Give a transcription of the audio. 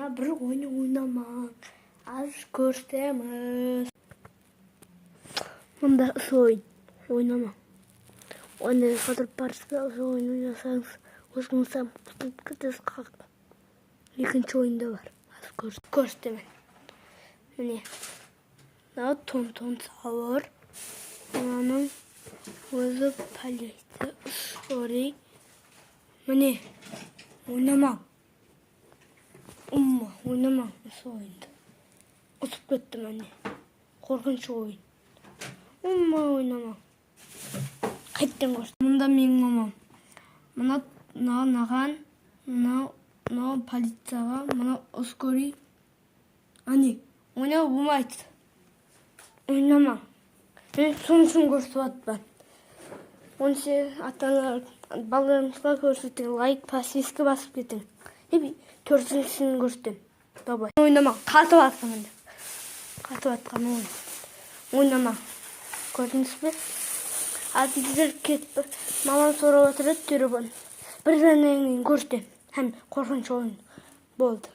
Мына бір ойын ойнамаң. Аз көрсетеміз. Мында ойын ойнамаң. Оны қатырып барса, ойын ойнасаңыз, өзіңізден құтылып кетесіз қақ. Екінші ойында бар. Аз көрсетемін. Міне. Мына тон сауыр. Мынаның өзі полиция ускорей. Міне. Ойнамаң. Ойнамаң осы ойынды. Ұтып кетті міне. Қорқыншы ойын. Ойнамаң. Қайттан көрсет. Мұнда менің мамам. Мынаған, мына полицияға, мына ускорей. Ане, ойнау болмайды. Ойнамаң. Мен соның үшін көрсетіп атпан. Оны сен ата-аналар балаларыңызға көрсетің, лайк, подписка басып кетің. Төртіншісін көрсетем. Бабай. Ойнамаң. Қатып атқан мында. Қатып атқан ойын. Ойнамаң. Көрдіңіз бе? Адилдер кетіп, мамам сұрап отырады телефон. Бір жаңнан көрсетем. Һәм қорқынышты ойын болды.